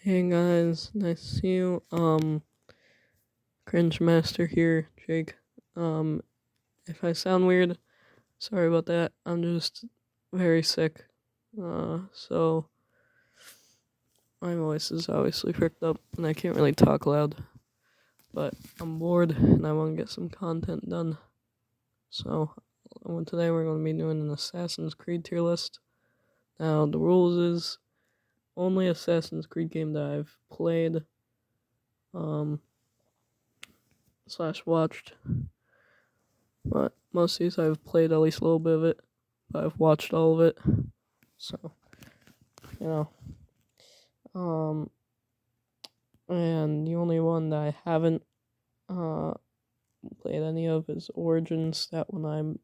Hey guys, nice to see you. Cringe Master here, Jake. Um, if I sound weird, sorry about that. I'm just very sick. So my voice is obviously pricked up and I can't really talk loud. But I'm bored and I want to get some content done. So today we're going to be doing an Assassin's Creed tier list. Now the rules is only Assassin's Creed game that I've played, slash watched. But most of these I've played at least a little bit of it, but I've watched all of it. So, you know. And the only one that I haven't played any of is Origins. That one I'm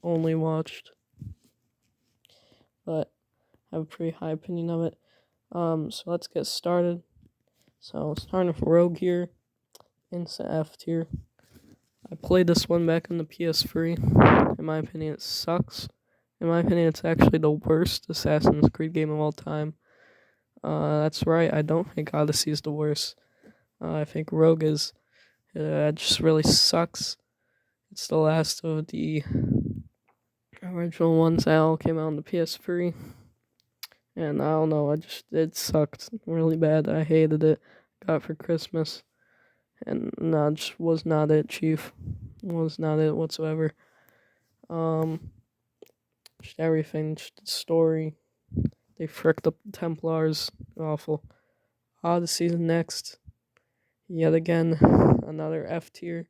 only watched, but I have a pretty high opinion of it. So let's get started. So starting with Rogue here, into F tier. I played this one back on the PS3. In my opinion, it sucks. In my opinion, it's actually the worst Assassin's Creed game of all time. That's right, I don't think Odyssey is the worst. I think Rogue is. It just really sucks. It's the last of the original ones that all came out on the PS3. And I don't know, it sucked really bad. I hated it. Got it for Christmas. And no, it just was not it, Chief. Was not it whatsoever. Just everything, just the story. They fricked up the Templars. Awful. Odyssey's next. Yet again, another F tier.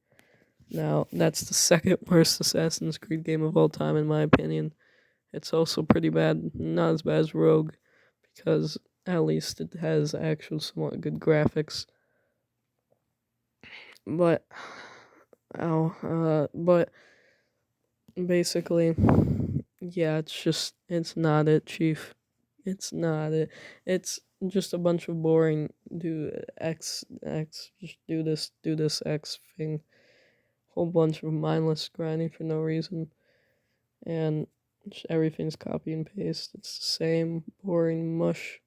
Now, that's the second worst Assassin's Creed game of all time, in my opinion. It's also pretty bad. Not as bad as Rogue, because at least it has actual somewhat good graphics. But, but basically, yeah, it's not it, Chief. It's not it. It's just a bunch of boring just do this X thing. Whole bunch of mindless grinding for no reason. And just everything's copy and paste. It's the same boring mush.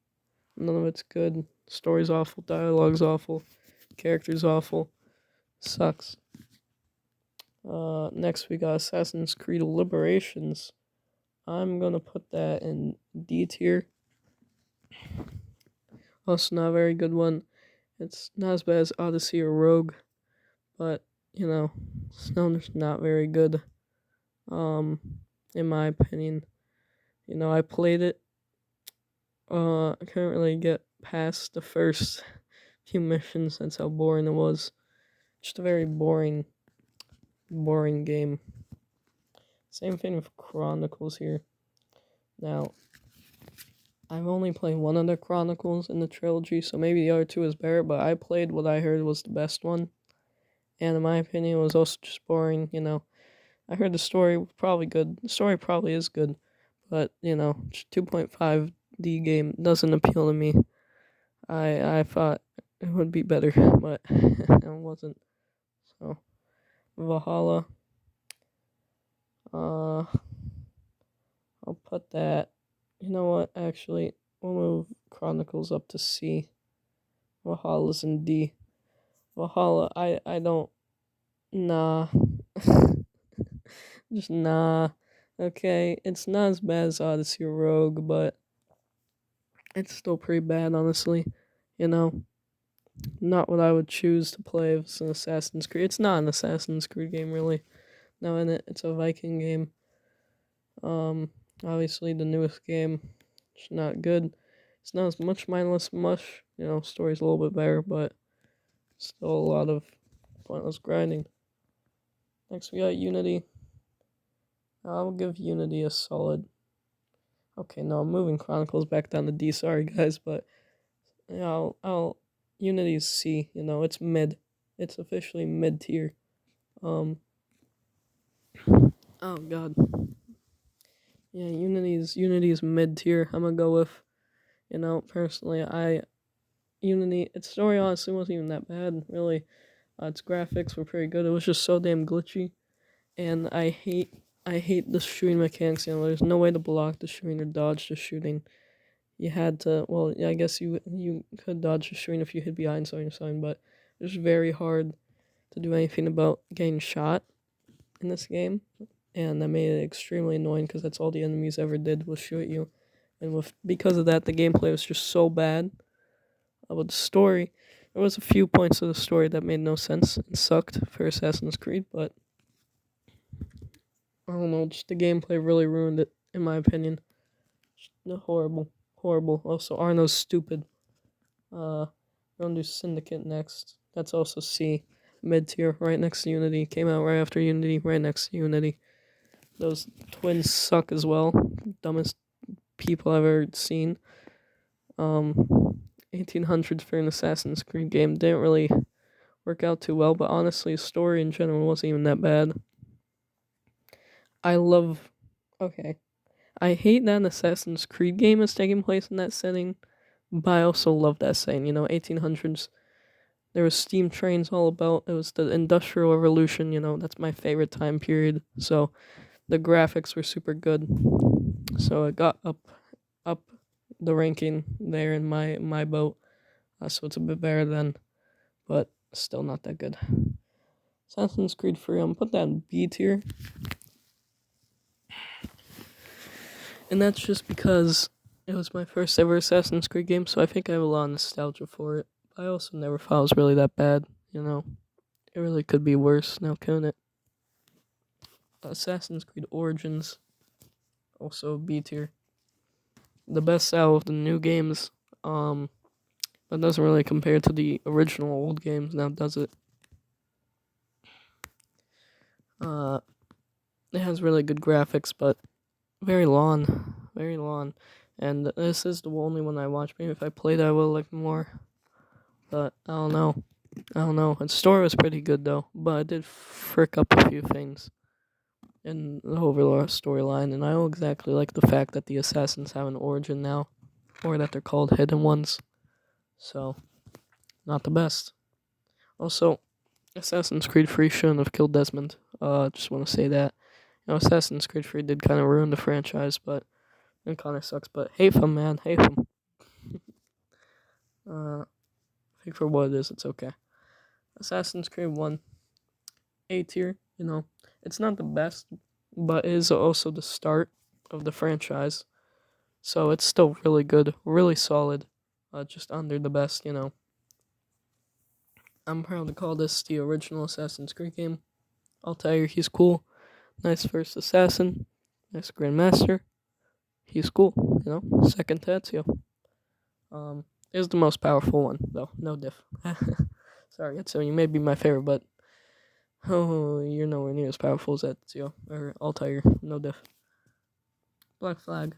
None of it's good. Story's awful, dialogue's awful, character's awful. Sucks. Next we got Assassin's Creed Liberations. I'm gonna put that in D tier. Also not a very good one. It's not as bad as Odyssey or Rogue, but it's just not very good. In my opinion. I played it. I couldn't really get past the first few missions. That's how boring it was. Just a very boring game. Same thing with Chronicles here. Now, I've only played one of the Chronicles in the trilogy, so maybe the other two is better, but I played what I heard was the best one. And in my opinion, it was also just boring, I heard the story was probably good. The story probably is good, but, 2.5D game doesn't appeal to me. I thought it would be better, but it wasn't. So, Valhalla. I'll put that. You know what? Actually, we'll move Chronicles up to C. Valhalla's in D. Valhalla, I don't. Nah. Just nah. Okay, it's not as bad as Odyssey or Rogue, but it's still pretty bad, honestly. Not what I would choose to play if it's an Assassin's Creed. It's not an Assassin's Creed game, really. No, in it, it's a Viking game. Obviously the newest game, it's not good. It's not as much mindless mush. Story's a little bit better, but still a lot of pointless grinding. Next we got Unity. I'll give Unity a solid. Okay, no, I'm moving Chronicles back down to D. Sorry guys, but I'll Unity's C. It's mid. It's officially mid tier. Oh god. Yeah, Unity's mid tier. I'm gonna go with. Personally, Unity. Its story honestly wasn't even that bad, really. Its graphics were pretty good. It was just so damn glitchy, and I hate the shooting mechanics. There's no way to block the shooting or dodge the shooting. you had to. Well, yeah, I guess you could dodge the screen if you hid behind something or something, but it was very hard to do anything about getting shot in this game, and that made it extremely annoying because that's all the enemies ever did was shoot you, and because of that, the gameplay was just so bad. About the story, there was a few points of the story that made no sense and sucked for Assassin's Creed, but I don't know, just the gameplay really ruined it, in my opinion. Just horrible, horrible. Also, Arno's stupid. We're gonna do Syndicate next. That's also C, mid tier, right next to Unity. Came out right after Unity, right next to Unity. Those twins suck as well. Dumbest people I've ever seen. 1800s for an Assassin's Creed game didn't really work out too well, but honestly, the story in general wasn't even that bad. I love. Okay. I hate that an Assassin's Creed game is taking place in that setting, but I also love that setting. 1800s. There was steam trains all about. It was the Industrial Revolution. That's my favorite time period. So the graphics were super good. So it got up the ranking there in my boat. So it's a bit better than, but still not that good. Assassin's Creed 3, I'm gonna put that in B tier. And that's just because it was my first ever Assassin's Creed game, so I think I have a lot of nostalgia for it. I also never thought it was really that bad, It really could be worse, now couldn't it? Assassin's Creed Origins, also B tier. The best out of the new games, but doesn't really compare to the original old games, now does it? It has really good graphics, but very long, very long. And this is the only one I watched. Maybe if I played, I will like more. But I don't know. The story was pretty good though, but I did frick up a few things in the overall storyline, and I don't exactly like the fact that the assassins have an origin now, or that they're called hidden ones. So, not the best. Also, Assassin's Creed 3 shouldn't have killed Desmond. Just want to say that. Assassin's Creed 3 did kind of ruin the franchise, but it kind of sucks. But hate him, man, hate him. I think for what it is, it's okay. Assassin's Creed 1, A tier. It's not the best, but it is also the start of the franchise. So it's still really good, really solid. Just under the best. I'm proud to call this the original Assassin's Creed game. Altair, he's cool. Nice first assassin. Nice Grandmaster. He's cool, Second to Ezio. Is the most powerful one, though. No diff. Sorry, Ezio, you may be my favorite, but you're nowhere near as powerful as Ezio or Altair. No diff. Black Flag.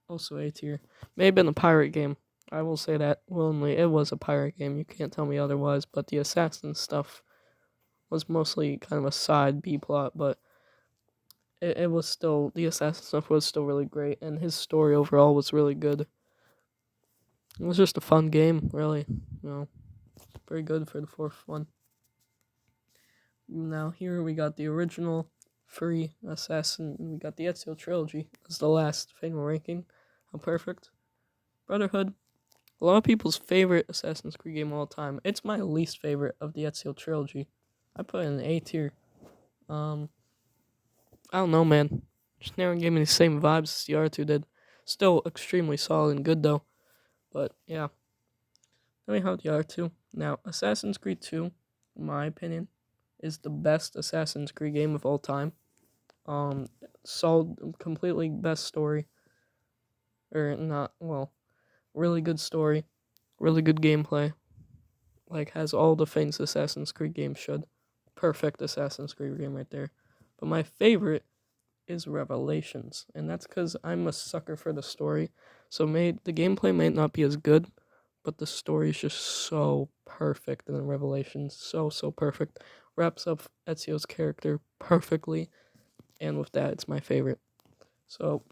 Also A tier. May have been a pirate game. I will say that willingly. It was a pirate game. You can't tell me otherwise. But the assassin stuff was mostly kind of a side B plot, but it was still, the assassin stuff was still really great, and his story overall was really good. It was just a fun game, really. Very good for the fourth one. Now here we got the original free assassin. We got the Ezio trilogy as the last thing we're ranking. How perfect. Brotherhood. A lot of people's favorite Assassin's Creed game of all time. It's my least favorite of the Ezio trilogy. I put it in A tier. I don't know, man. Just never gave me the same vibes as the R2 did. Still extremely solid and good, though. But, yeah. Let me have the R2. Now, Assassin's Creed 2, in my opinion, is the best Assassin's Creed game of all time. Solid, completely best story. Or not, well, really good story. Really good gameplay. Has all the things Assassin's Creed games should. Perfect Assassin's Creed game right there. But my favorite is Revelations, and that's because I'm a sucker for the story. So the gameplay may not be as good, but the story is just so perfect in Revelations. So perfect. Wraps up Ezio's character perfectly, and with that, it's my favorite. So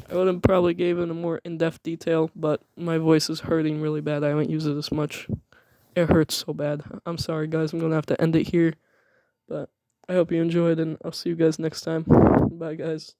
I would have probably gave it a more in-depth detail, but my voice is hurting really bad. I haven't used it as much. It hurts so bad. I'm sorry, guys. I'm gonna have to end it here, but I hope you enjoyed, and I'll see you guys next time. Bye, guys.